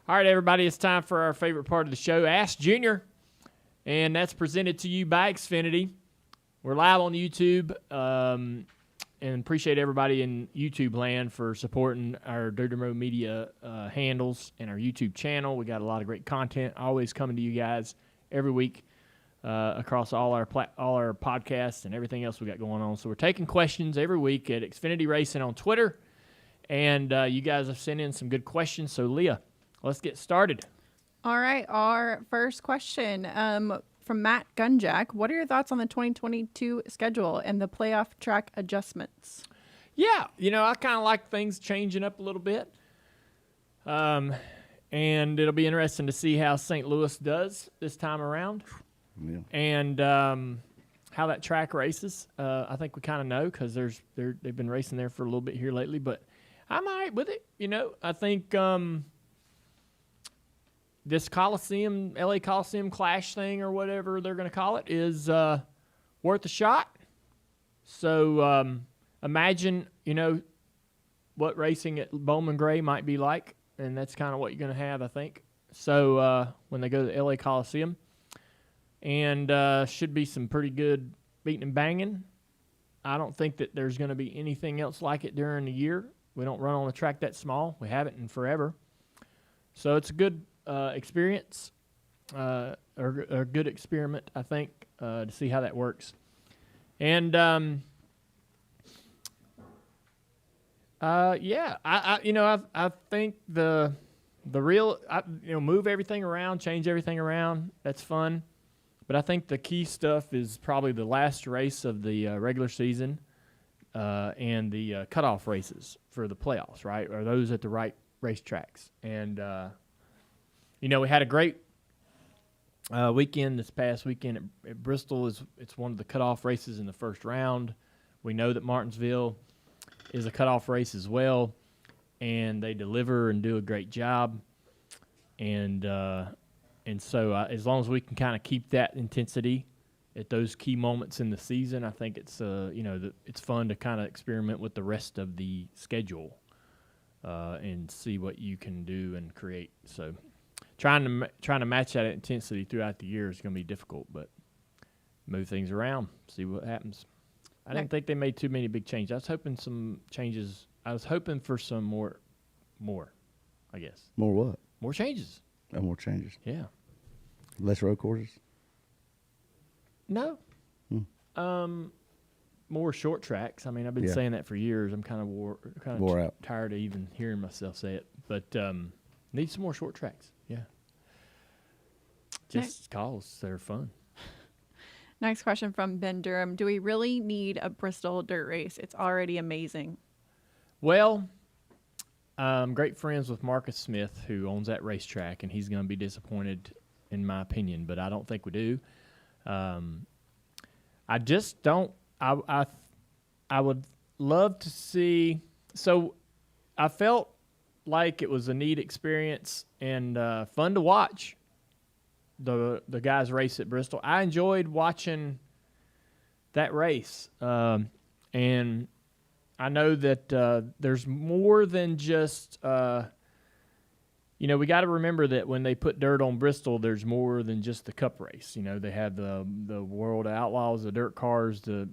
All right, everybody, it's time for our favorite part of the show, Ask Junior, and that's presented to you by Xfinity. We're live on YouTube, and appreciate everybody in YouTube land for supporting our Dirty Road Media handles and our YouTube channel. We got a lot of great content always coming to you guys every week across all our podcasts and everything else we got going on. So we're taking questions every week at Xfinity Racing on Twitter, and you guys have sent in some good questions. So, Leah, let's get started. All right, our first question from Matt Gunjack. What are your thoughts on the 2022 schedule and the playoff track adjustments? Yeah, I kind of like things changing up a little bit. And it'll be interesting to see how St. Louis does this time around. Yeah. And how that track races. I think we kind of know because they've been racing there for a little bit here lately. But I'm all right with it. I think this Coliseum, LA Coliseum Clash thing or whatever they're going to call it is worth a shot. So imagine, what racing at Bowman Gray might be like, and that's kind of what you're going to have, I think. So when they go to the LA Coliseum, and should be some pretty good beating and banging. I don't think that there's going to be anything else like it during the year. We don't run on a track that small. We haven't in forever. So it's a good experience, or a good experiment, I think, to see how that works. And I think the real, move everything around, change everything around. That's fun. But I think the key stuff is probably the last race of the regular season and the cutoff races for the playoffs, right? Are those at the right racetracks? And we had a great weekend this past weekend at Bristol. It's one of the cutoff races in the first round. We know that Martinsville is a cutoff race as well, and they deliver and do a great job. And so as long as we can kind of keep that intensity at those key moments in the season, I think it's it's fun to kind of experiment with the rest of the schedule and see what you can do and create. So trying to match that intensity throughout the year is going to be difficult, but move things around, see what happens. I didn't think they made too many big changes. I was hoping some changes. I was hoping for some more, I guess. More what? More changes. Oh, more changes. Yeah. Less road courses? No. More short tracks. I mean, I've been saying that for years. I'm kind of wore out. Tired of even hearing myself say it. But need some more short tracks. Yeah. Just cause they're fun. Next question from Ben Durham. Do we really need a Bristol dirt race? It's already amazing. Well, I'm great friends with Marcus Smith, who owns that racetrack, and he's going to be disappointed, in my opinion, but I don't think we do. I just don't. I would love to see. So I felt like it was a neat experience and fun to watch the guys race at Bristol. I enjoyed watching that race, and I know that there's more than just, we got to remember that when they put dirt on Bristol, there's more than just the Cup race. They have the World Outlaws, the dirt cars, the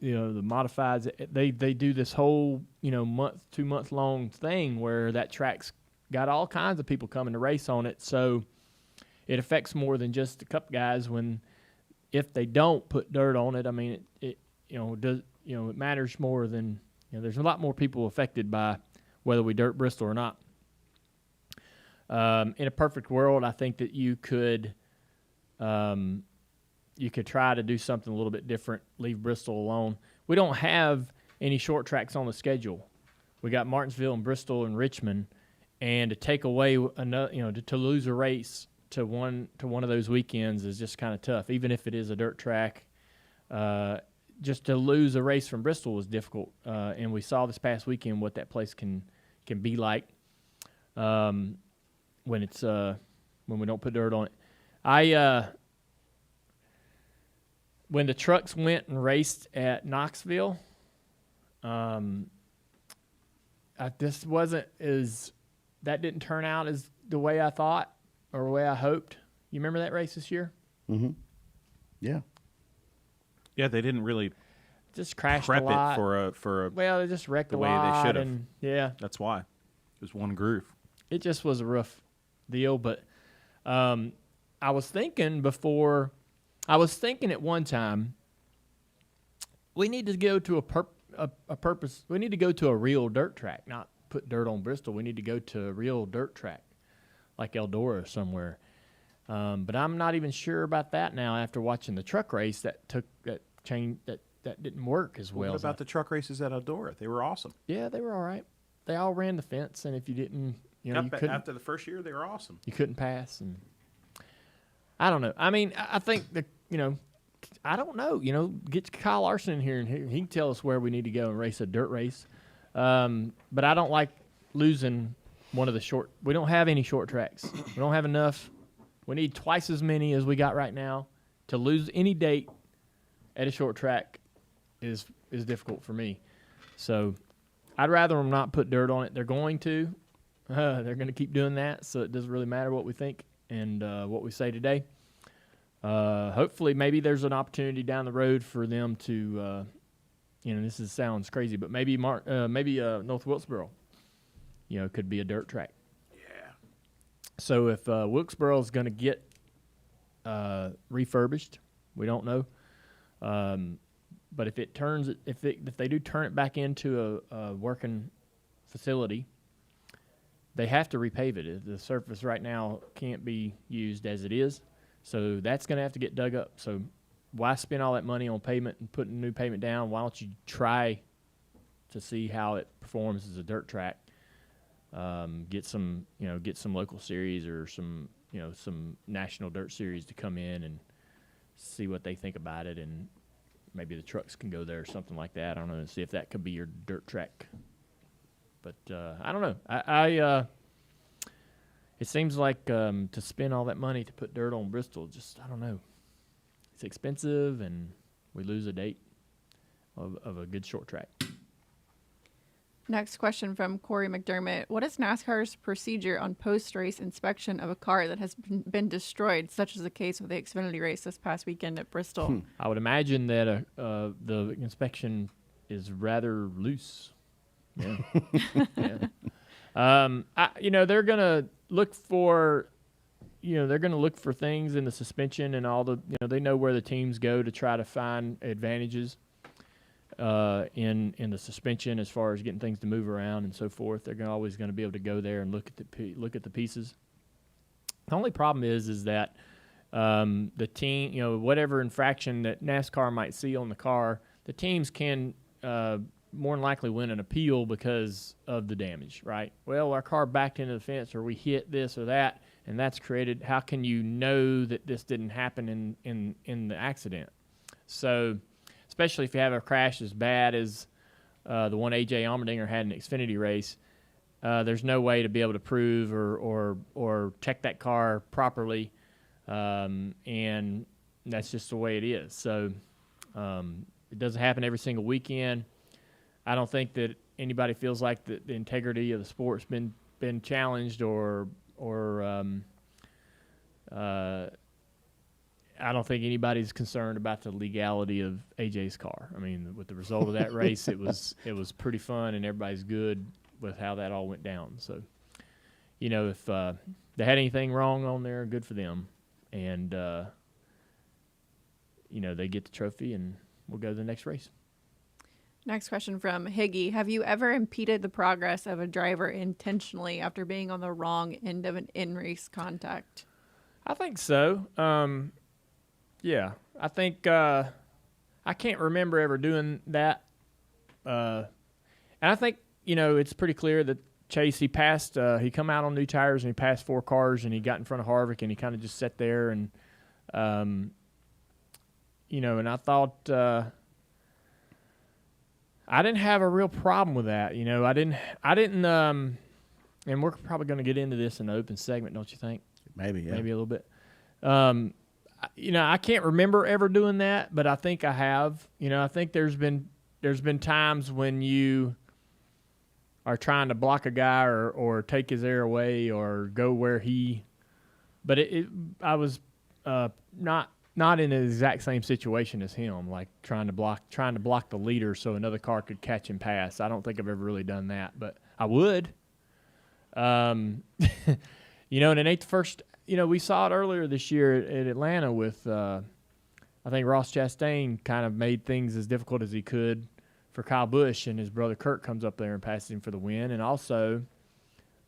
modifieds. They do this whole 2-month long thing where that track's got all kinds of people coming to race on it. So it affects more than just the Cup guys. If they don't put dirt on it, I mean it matters more than. There's a lot more people affected by whether we dirt Bristol or not. In a perfect world, I think that you could try to do something a little bit different, leave Bristol alone. We don't have any short tracks on the schedule. We got Martinsville and Bristol and Richmond, and to take away another, to lose a race to one of those weekends is just kind of tough, even if it is a dirt track. Just to lose a race from Bristol was difficult, and we saw this past weekend what that place can be like when we don't put dirt on it. When the trucks went and raced at Knoxville, this wasn't as that didn't turn out as the way I thought or the way I hoped. You remember that race this year? Mm-hmm. Yeah. Yeah, they didn't really Just crashed prep a lot. it for a. Well, they just wrecked the a way they lot. should've. And yeah, That's why it was one groove. it just was a rough deal. But I was thinking at one time, we need to go to a purpose. We need to go to a real dirt track, not put dirt on Bristol. We need to go to a real dirt track, like Eldora or somewhere. But I'm not even sure about that now after watching the truck race that didn't work as well. What about the truck races at Eldora? They were awesome. Yeah, they were all right. They all ran the fence, and if you didn't, you couldn't, After the first year, they were awesome. you couldn't pass. And I don't know. I mean, I think I don't know. Get Kyle Larson in here, and he can tell us where we need to go and race a dirt race. But I don't like losing one of the short. We don't have any short tracks. We don't have enough. We need twice as many as we got right now. To lose any date at a short track is difficult for me. So I'd rather them not put dirt on it. They're going to. They're going to keep doing that, so it doesn't really matter what we think and what we say today. Hopefully, maybe there's an opportunity down the road for them to, this sounds crazy, but maybe North Wilkesboro, could be a dirt track. Yeah. So if Wilkesboro is going to get refurbished, we don't know. But if they do turn it back into a working facility, they have to repave it. The surface right now can't be used as it is, so that's going to have to get dug up. So why spend all that money on pavement and putting new pavement down? Why don't you try to see how it performs as a dirt track? Get some local series or some national dirt series to come in and see what they think about it, and maybe the trucks can go there or something like that. I don't know. See if that could be your dirt track. But I don't know. It seems like to spend all that money to put dirt on Bristol, just I don't know. It's expensive, and we lose a date of a good short track. Next question from Corey McDermott. What is NASCAR's procedure on post-race inspection of a car that has been destroyed, such as the case with the Xfinity race this past weekend at Bristol? I would imagine that the inspection is rather loose. Yeah. Yeah. They're gonna look for, things in the suspension and all the, they know where the teams go to try to find advantages in the suspension as far as getting things to move around and so forth. They're always going to be able to go there and look at the pieces. The only problem is that the team, whatever infraction that NASCAR might see on the car, the teams can more than likely win an appeal because of the damage, right? Well, our car backed into the fence, or we hit this or that, and that's created. How can you know that this didn't happen in the accident? So, especially if you have a crash as bad as the one A.J. Allmendinger had in the Xfinity race, there's no way to be able to prove or check that car properly, and that's just the way it is. So it doesn't happen every single weekend. I don't think that anybody feels like the integrity of the sport's been challenged or I don't think anybody's concerned about the legality of AJ's car. I mean, with the result of that race, it was pretty fun, and everybody's good with how that all went down. So, if they had anything wrong on there, good for them. And, they get the trophy, and we'll go to the next race. Next question from Higgy. Have you ever impeded the progress of a driver intentionally after being on the wrong end of an in-race contact? I think so. Yeah, I think I can't remember ever doing that. And I think, it's pretty clear that Chase, he passed, he come out on new tires and he passed 4 cars and he got in front of Harvick and he kind of just sat there and, and I thought I didn't have a real problem with that. I didn't, and we're probably going to get into this in the open segment, don't you think? Maybe, yeah. Maybe a little bit. I can't remember ever doing that, but I think I have. I think there's been times when you are trying to block a guy or take his air away or go where he. But I was not in the exact same situation as him, like trying to block the leader so another car could catch and pass. I don't think I've ever really done that, but I would. And it ain't the first. We saw it earlier this year at Atlanta with. I think Ross Chastain kind of made things as difficult as he could for Kyle Busch, and his brother Kurt comes up there and passes him for the win. And also,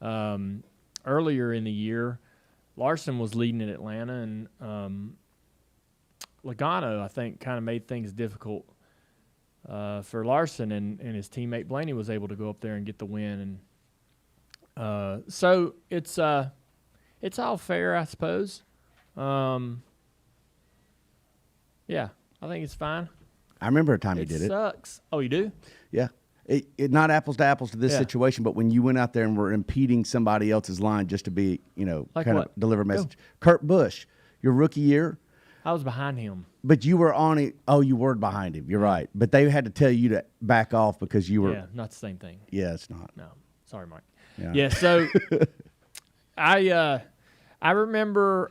earlier in the year, Larson was leading at Atlanta, and Logano, I think, kind of made things difficult for Larson, and his teammate Blaney was able to go up there and get the win. And so it's all fair, I suppose. Yeah, I think it's fine. I remember a time you did it. It sucks. Oh, you do? Yeah. It not apples to apples to this Yeah. situation, but when you went out there and were impeding somebody else's line just to be, Like kind what? of deliver a message. Kurt Busch, your rookie year, I was behind him. but you were on it. Oh, you were behind him. You're right. But they had to tell you to back off because you were. Yeah, not the same thing. Yeah, it's not. No, sorry, Mike. Yeah. Yeah, so I remember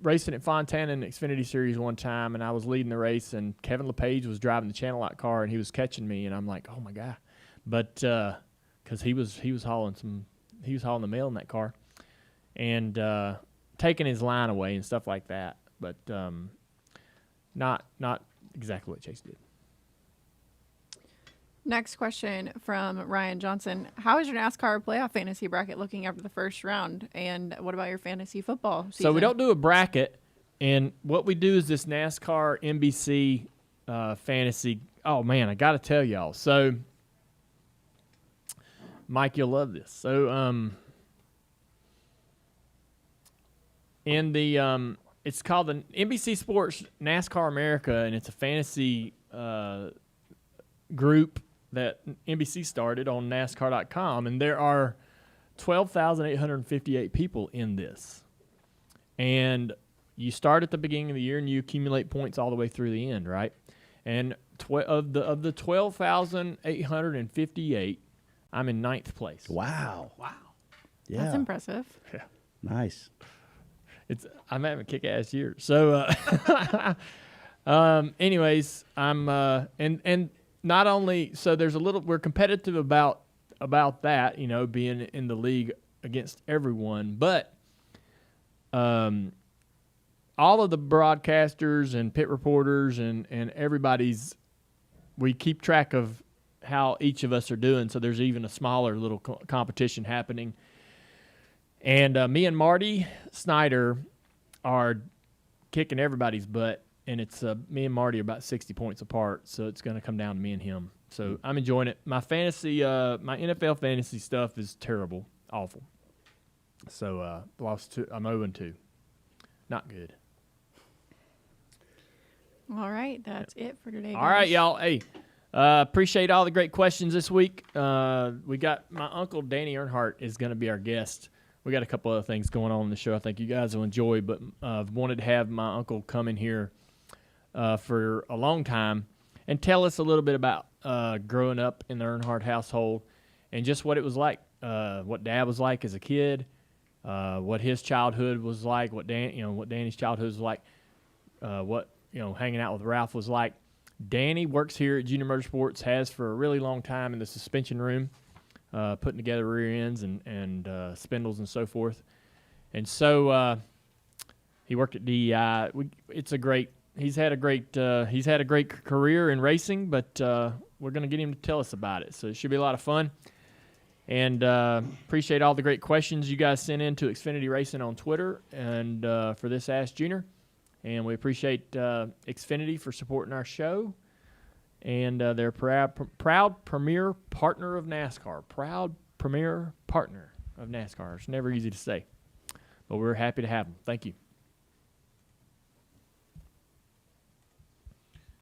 racing at Fontana in the Xfinity Series one time, and I was leading the race, and Kevin LePage was driving the Channel Lock car, and he was catching me, and I'm like, oh my god, but because he was hauling the mail in that car, and taking his line away and stuff like that, but not exactly what Chase did. Next question from Ryan Johnson. How is your NASCAR playoff fantasy bracket looking after the first round? And what about your fantasy football season? So we don't do a bracket, and what we do is this NASCAR NBC fantasy. Oh, man, I got to tell y'all. So, Mike, you'll love this. So, it's called the NBC Sports NASCAR America, and it's a fantasy group that NBC started on NASCAR.com, and there are 12,858 people in this. And you start at the beginning of the year, and you accumulate points all the way through the end, right? And of the 12,858, I'm in 9th place. Wow. Yeah. That's impressive. Yeah. Nice. I'm having a kick-ass year. So, anyways, I'm and not only so there's we're competitive about that, being in the league against everyone, but all of the broadcasters and pit reporters and we keep track of how each of us are doing. So there's even a smaller little competition happening. And me and Marty Snyder are kicking everybody's butt. And it's me and Marty are about 60 points apart, so it's going to come down to me and him. So I'm enjoying it. My fantasy, my NFL fantasy stuff is terrible, awful. So lost I'm 0-2, not good. All right, that's it for today, guys. All right, y'all. Hey, appreciate all the great questions this week. We got my uncle Danny Earnhardt is going to be our guest. We got a couple other things going on in the show I think you guys will enjoy, but wanted to have my uncle come in here for a long time and tell us a little bit about growing up in the Earnhardt household and just what it was like, what Dad was like as a kid, what his childhood was like, what Danny's childhood was like, what hanging out with Ralph was like. Danny works here at Junior Motorsports, has for a really long time in the suspension room, putting together rear ends and spindles and so forth. And so he worked at DEI. He's had a great career in racing, but we're going to get him to tell us about it. So it should be a lot of fun. And appreciate all the great questions you guys sent in to Xfinity Racing on Twitter and for this Ask Junior. And we appreciate Xfinity for supporting our show. And they're proud premier partner of NASCAR. Proud premier partner of NASCAR. It's never easy to say. But we're happy to have them. Thank you.